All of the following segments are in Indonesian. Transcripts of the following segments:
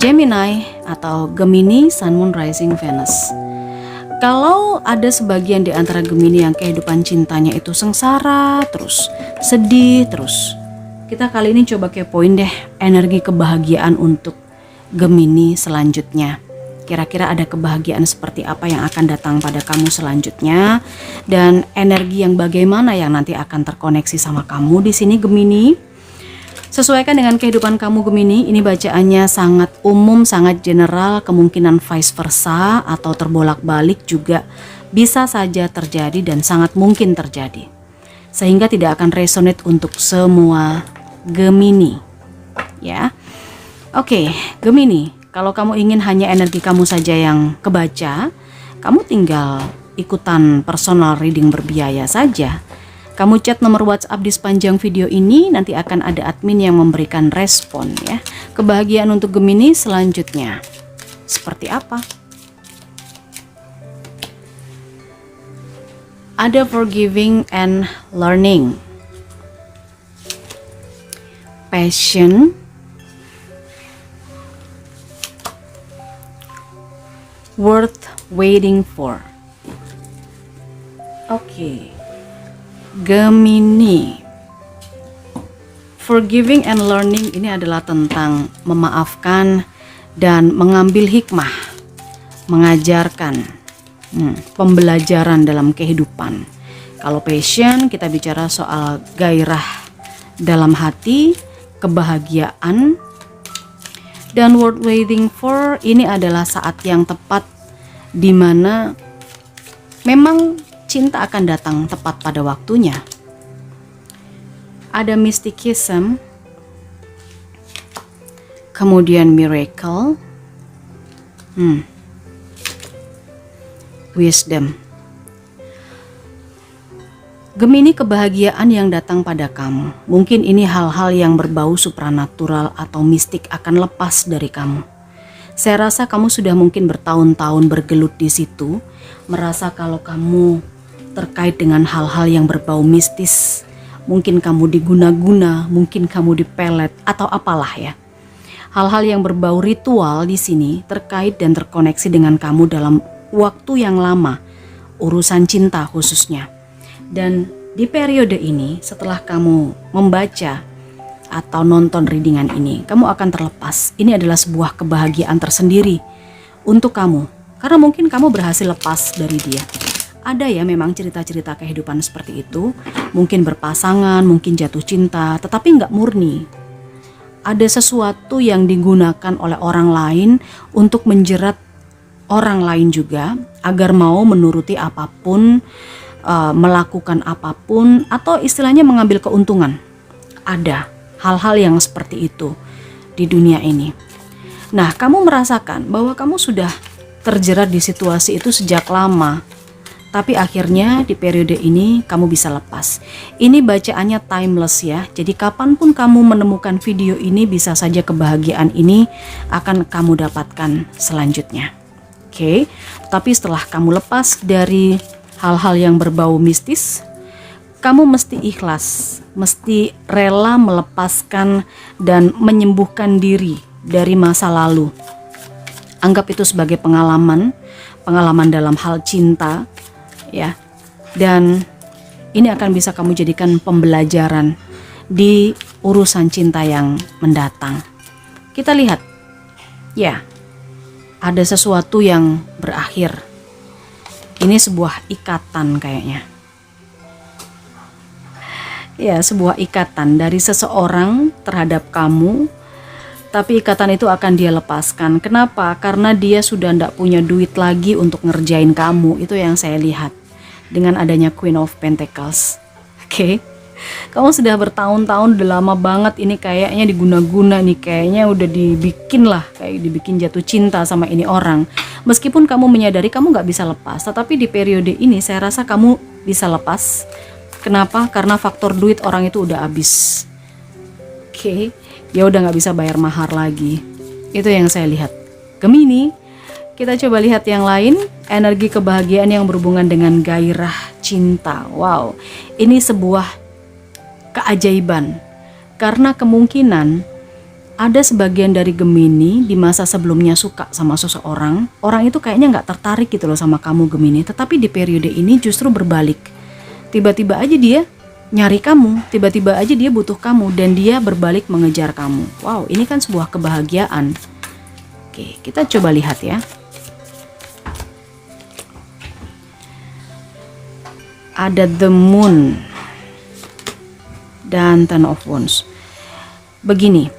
Gemini atau Gemini Sun Moon Rising Venus. Kalau ada sebagian di antara Gemini yang kehidupan cintanya itu sengsara terus, sedih terus, kita kali ini coba kepoin deh energi kebahagiaan untuk Gemini selanjutnya. Kira-kira ada kebahagiaan seperti apa yang akan datang pada kamu selanjutnya, dan energi yang bagaimana yang nanti akan terkoneksi sama kamu di sini Gemini. Sesuaikan dengan kehidupan kamu Gemini, ini bacaannya sangat umum, sangat general, kemungkinan vice versa atau terbolak-balik juga bisa saja terjadi dan sangat mungkin terjadi. Sehingga tidak akan resonate untuk semua Gemini. Ya. Oke, Gemini, kalau kamu ingin hanya energi kamu saja yang kebaca, kamu tinggal ikutan personal reading berbiaya saja. Kamu chat nomor WhatsApp di sepanjang video ini, nanti akan ada admin yang memberikan respon ya. Kebahagiaan untuk Gemini selanjutnya seperti apa? Ada forgiving and learning, passion, worth waiting for. Oke. Gemini, forgiving and learning ini adalah tentang memaafkan dan mengambil hikmah, mengajarkan, pembelajaran dalam kehidupan. Kalau passion, kita bicara soal gairah dalam hati, kebahagiaan. Dan worth waiting for ini adalah saat yang tepat di mana memang cinta akan datang tepat pada waktunya. Ada mysticism, kemudian miracle, wisdom. Gemini, kebahagiaan yang datang pada kamu. Mungkin ini hal-hal yang berbau supranatural atau mistik akan lepas dari kamu. Saya rasa kamu sudah mungkin bertahun-tahun bergelut di situ, merasa kalau kamu terkait dengan hal-hal yang berbau mistis. Mungkin kamu diguna-guna, mungkin kamu dipelet atau apalah ya. Hal-hal yang berbau ritual di sini terkait dan terkoneksi dengan kamu dalam waktu yang lama, urusan cinta khususnya. Dan di periode ini setelah kamu membaca atau nonton readingan ini, kamu akan terlepas. Ini adalah sebuah kebahagiaan tersendiri untuk kamu, karena mungkin kamu berhasil lepas dari dia. Ada ya memang cerita-cerita kehidupan seperti itu, mungkin berpasangan, mungkin jatuh cinta, tetapi nggak murni. Ada sesuatu yang digunakan oleh orang lain untuk menjerat orang lain juga, agar mau menuruti apapun, melakukan apapun, atau istilahnya mengambil keuntungan. Ada hal-hal yang seperti itu di dunia ini. Nah, kamu merasakan bahwa kamu sudah terjerat di situasi itu sejak lama, tapi akhirnya di periode ini kamu bisa lepas. Ini bacaannya timeless ya. Jadi kapanpun kamu menemukan video ini, bisa saja kebahagiaan ini akan kamu dapatkan selanjutnya. Oke, tapi setelah kamu lepas dari hal-hal yang berbau mistis, kamu mesti ikhlas, mesti rela melepaskan dan menyembuhkan diri dari masa lalu. Anggap itu sebagai pengalaman dalam hal cinta. Ya, dan ini akan bisa kamu jadikan pembelajaran di urusan cinta yang mendatang. Kita lihat, ya, ada sesuatu yang berakhir. Ini sebuah ikatan kayaknya. Ya, sebuah ikatan dari seseorang terhadap kamu, tapi ikatan itu akan dia lepaskan. Kenapa? Karena dia sudah tidak punya duit lagi untuk ngerjain kamu. Itu yang saya lihat dengan adanya Queen of Pentacles. Oke. Kamu sudah bertahun-tahun, udah lama banget ini kayaknya diguna-guna nih, kayaknya udah dibikin lah, kayak dibikin jatuh cinta sama ini orang. Meskipun kamu menyadari kamu nggak bisa lepas, tetapi di periode ini saya rasa kamu bisa lepas. Kenapa? Karena faktor duit orang itu udah habis. Oke, ya udah nggak bisa bayar mahar lagi. Itu yang saya lihat. Gemini, kita coba lihat yang lain. Energi kebahagiaan yang berhubungan dengan gairah cinta. Wow, ini sebuah keajaiban. Karena kemungkinan ada sebagian dari Gemini di masa sebelumnya suka sama seseorang, orang itu kayaknya nggak tertarik gitu loh sama kamu Gemini, tetapi di periode ini justru berbalik. Tiba-tiba aja dia nyari kamu, tiba-tiba aja dia butuh kamu dan dia berbalik mengejar kamu. Wow, ini kan sebuah kebahagiaan. Oke, kita coba lihat ya. Ada The Moon dan Ten of Wands. Begini,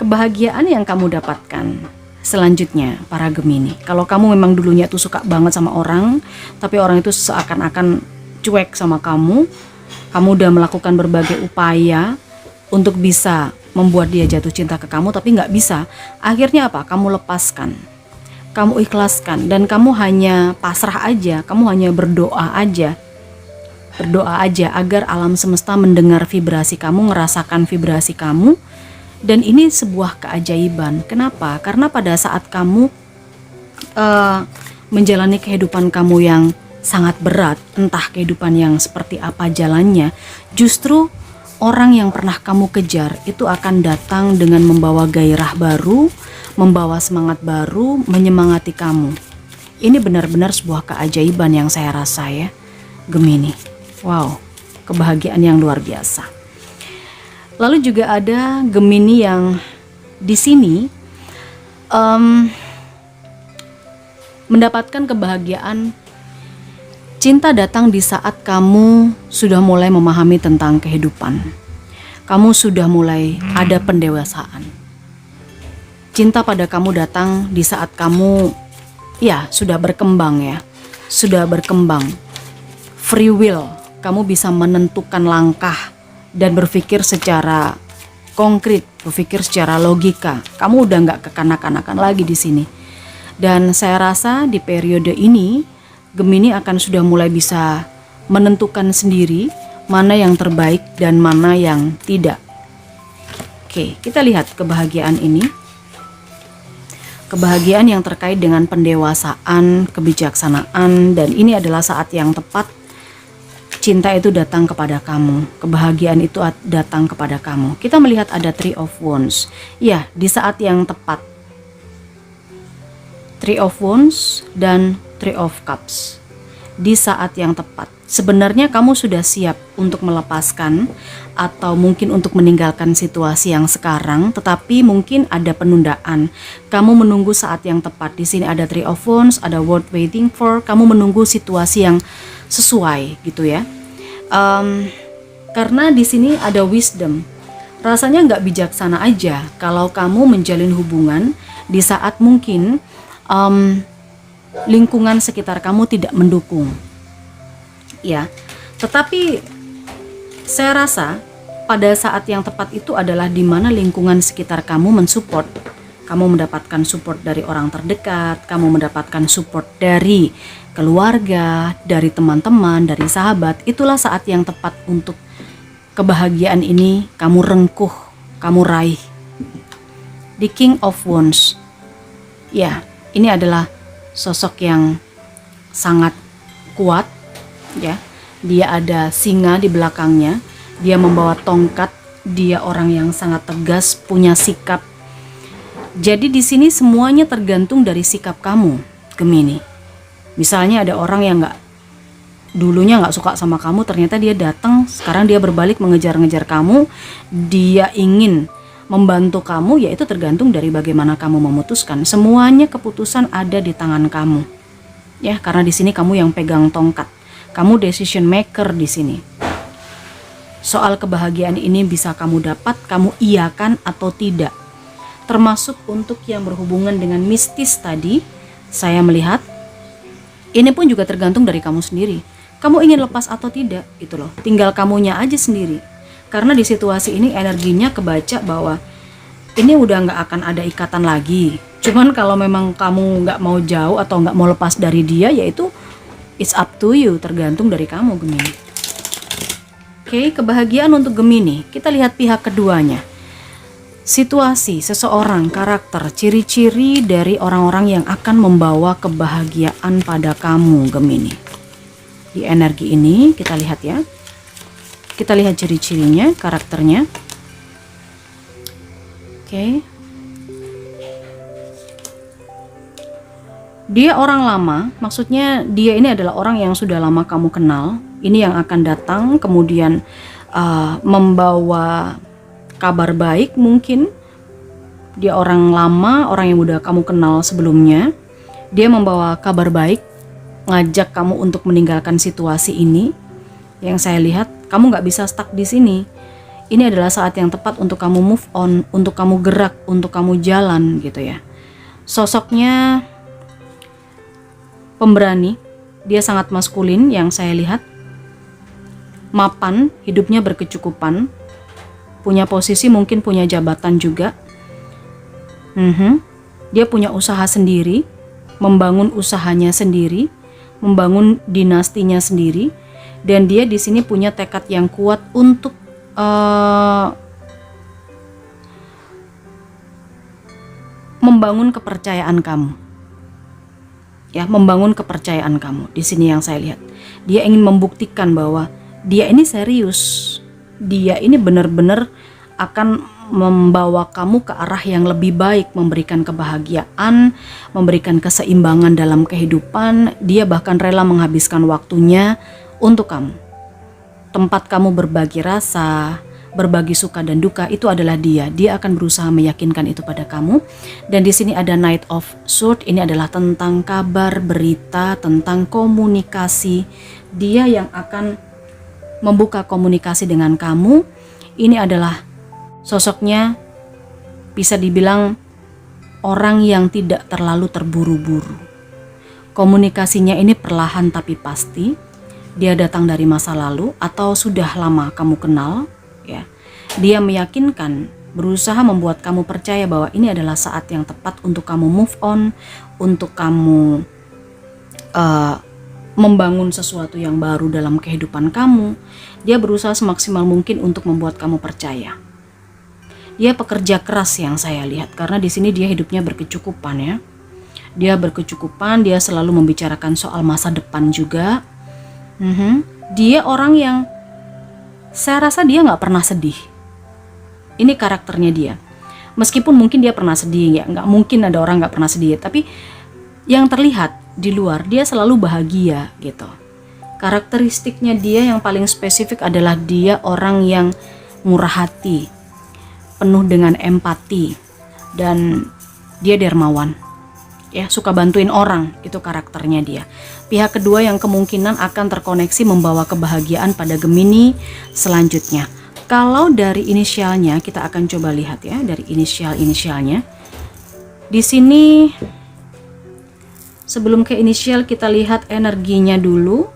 kebahagiaan yang kamu dapatkan selanjutnya para Gemini. Kalau kamu memang dulunya tuh suka banget sama orang, tapi orang itu seakan-akan cuek sama kamu udah melakukan berbagai upaya untuk bisa membuat dia jatuh cinta ke kamu, tapi nggak bisa. Akhirnya apa? Kamu lepaskan, kamu ikhlaskan, dan kamu hanya pasrah aja, kamu hanya berdoa aja agar alam semesta mendengar vibrasi kamu, ngerasakan vibrasi kamu. Dan ini sebuah keajaiban. Kenapa? Karena pada saat kamu menjalani kehidupan kamu yang sangat berat, entah kehidupan yang seperti apa jalannya, justru orang yang pernah kamu kejar itu akan datang dengan membawa gairah baru, membawa semangat baru, menyemangati kamu. Ini benar-benar sebuah keajaiban yang saya rasa ya, Gemini. Wow, kebahagiaan yang luar biasa. Lalu juga ada Gemini yang di sini mendapatkan kebahagiaan. Cinta datang di saat kamu sudah mulai memahami tentang kehidupan. Kamu sudah mulai ada pendewasaan. Cinta pada kamu datang di saat kamu sudah berkembang ya. Sudah berkembang. Free will, kamu bisa menentukan langkah dan berpikir secara konkret, berpikir secara logika. Kamu udah nggak kekanak-kanakan lagi di sini. Dan saya rasa di periode ini Gemini akan sudah mulai bisa menentukan sendiri mana yang terbaik dan mana yang tidak. Oke, kita lihat kebahagiaan ini. Kebahagiaan yang terkait dengan pendewasaan, kebijaksanaan, dan ini adalah saat yang tepat. Cinta itu datang kepada kamu, kebahagiaan itu datang kepada kamu. Kita melihat ada Three of Wands. Ya, di saat yang tepat. Three of Wands dan Three of Cups. Di saat yang tepat. Sebenarnya kamu sudah siap untuk melepaskan atau mungkin untuk meninggalkan situasi yang sekarang, tetapi mungkin ada penundaan. Kamu menunggu saat yang tepat. Di sini ada Three of Wands, ada worth waiting for. Kamu menunggu situasi yang sesuai gitu ya. Karena di sini ada wisdom. Rasanya nggak bijaksana aja kalau kamu menjalin hubungan di saat mungkin lingkungan sekitar kamu tidak mendukung. Ya, tetapi saya rasa pada saat yang tepat itu adalah di mana lingkungan sekitar kamu mensupport. Kamu mendapatkan support dari orang terdekat, kamu mendapatkan support dari keluarga, dari teman-teman, dari sahabat. Itulah saat yang tepat untuk kebahagiaan ini kamu rengkuh, kamu raih. The King of Wands. Ya, ini adalah sosok yang sangat kuat ya. Dia ada singa di belakangnya, dia membawa tongkat, dia orang yang sangat tegas, punya sikap. Jadi di sini semuanya tergantung dari sikap kamu, Gemini. Misalnya ada orang yang dulunya nggak suka sama kamu, ternyata dia datang, sekarang dia berbalik mengejar-ngejar kamu, dia ingin membantu kamu, yaitu tergantung dari bagaimana kamu memutuskan. Semuanya keputusan ada di tangan kamu. Ya, karena di sini kamu yang pegang tongkat. Kamu decision maker di sini. Soal kebahagiaan ini bisa kamu dapat, kamu iyakan atau tidak. Termasuk untuk yang berhubungan dengan mistis tadi, saya melihat ini pun juga tergantung dari kamu sendiri. Kamu ingin lepas atau tidak, gitu loh. Tinggal kamunya aja sendiri. Karena di situasi ini energinya kebaca bahwa ini udah nggak akan ada ikatan lagi. Cuman kalau memang kamu nggak mau jauh atau nggak mau lepas dari dia, yaitu it's up to you, tergantung dari kamu Gemini. Oke, kebahagiaan untuk Gemini. Kita lihat pihak keduanya. Situasi, seseorang, karakter, ciri-ciri dari orang-orang yang akan membawa kebahagiaan pada kamu Gemini. Di energi ini kita lihat ya. Kita lihat ciri-cirinya, karakternya. Oke. Dia orang lama, maksudnya dia ini adalah orang yang sudah lama kamu kenal. Ini yang akan datang kemudian membawa kabar baik mungkin. Dia orang lama, orang yang udah kamu kenal sebelumnya. Dia membawa kabar baik, ngajak kamu untuk meninggalkan situasi ini. Yang saya lihat, kamu nggak bisa stuck di sini. Ini adalah saat yang tepat untuk kamu move on, untuk kamu gerak, untuk kamu jalan gitu ya. Sosoknya pemberani, dia sangat maskulin yang saya lihat. Mapan, hidupnya berkecukupan, punya posisi, mungkin punya jabatan juga. Dia punya usaha sendiri, membangun usahanya sendiri, membangun dinastinya sendiri, dan dia di sini punya tekad yang kuat untuk membangun kepercayaan kamu. Ya, membangun kepercayaan kamu. Di sini yang saya lihat, dia ingin membuktikan bahwa dia ini serius. Dia ini benar-benar akan membawa kamu ke arah yang lebih baik, memberikan kebahagiaan, memberikan keseimbangan dalam kehidupan. Dia bahkan rela menghabiskan waktunya untuk kamu. Tempat kamu berbagi rasa, berbagi suka dan duka, itu adalah dia. Dia akan berusaha meyakinkan itu pada kamu. Dan di sini ada Knight of Swords. Ini adalah tentang kabar, berita, tentang komunikasi. Dia yang akan membuka komunikasi dengan kamu. Ini adalah sosoknya, bisa dibilang orang yang tidak terlalu terburu-buru. Komunikasinya ini perlahan tapi pasti. Dia datang dari masa lalu atau sudah lama kamu kenal, ya. Dia meyakinkan, berusaha membuat kamu percaya bahwa ini adalah saat yang tepat untuk kamu move on, untuk kamu membangun sesuatu yang baru dalam kehidupan kamu. Dia berusaha semaksimal mungkin untuk membuat kamu percaya. Dia pekerja keras yang saya lihat, karena di sini dia hidupnya berkecukupan ya. Dia berkecukupan, dia selalu membicarakan soal masa depan juga. Dia orang yang saya rasa dia nggak pernah sedih. Ini karakternya dia. Meskipun mungkin dia pernah sedih, ya nggak mungkin ada orang nggak pernah sedih. Tapi yang terlihat di luar dia selalu bahagia gitu. Karakteristiknya dia yang paling spesifik adalah dia orang yang murah hati, penuh dengan empati, dan dia dermawan. Ya, suka bantuin orang, itu karakternya dia. Pihak kedua yang kemungkinan akan terkoneksi membawa kebahagiaan pada Gemini selanjutnya. Kalau dari inisialnya, kita akan coba lihat ya, dari inisialnya. Di sini sebelum ke inisial kita lihat energinya dulu.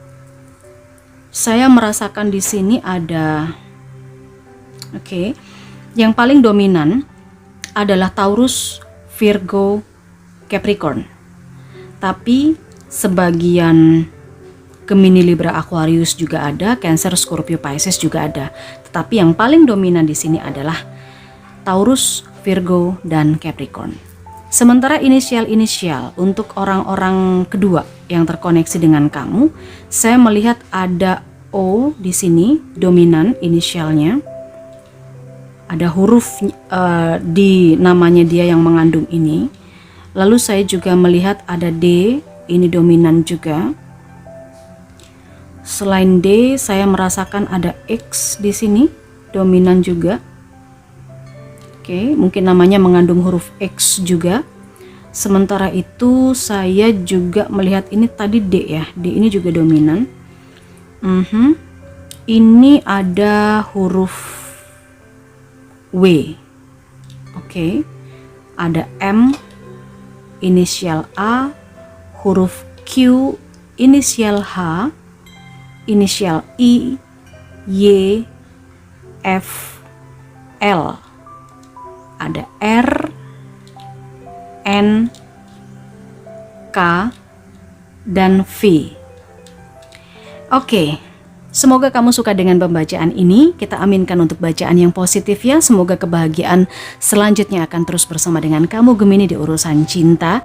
Saya merasakan di sini ada yang paling dominan adalah Taurus, Virgo, Capricorn. Tapi sebagian Gemini, Libra, Aquarius juga ada, Cancer, Scorpio, Pisces juga ada. Tetapi yang paling dominan di sini adalah Taurus, Virgo, dan Capricorn. Sementara inisial-inisial untuk orang-orang kedua yang terkoneksi dengan kamu, saya melihat ada O di sini, dominan inisialnya. Ada huruf di namanya dia yang mengandung ini. Lalu saya juga melihat ada D, ini dominan juga. Selain D, saya merasakan ada X di sini, dominan juga. Mungkin namanya mengandung huruf X juga. Sementara itu saya juga melihat ini tadi D ya, D ini juga dominan. Ini ada huruf W. Ada M, inisial A, huruf Q, inisial H, inisial I, Y, F, L. Ada R, N, K, dan V. Semoga kamu suka dengan pembacaan ini. Kita aminkan untuk bacaan yang positif ya. Semoga kebahagiaan selanjutnya akan terus bersama dengan kamu Gemini di urusan cinta.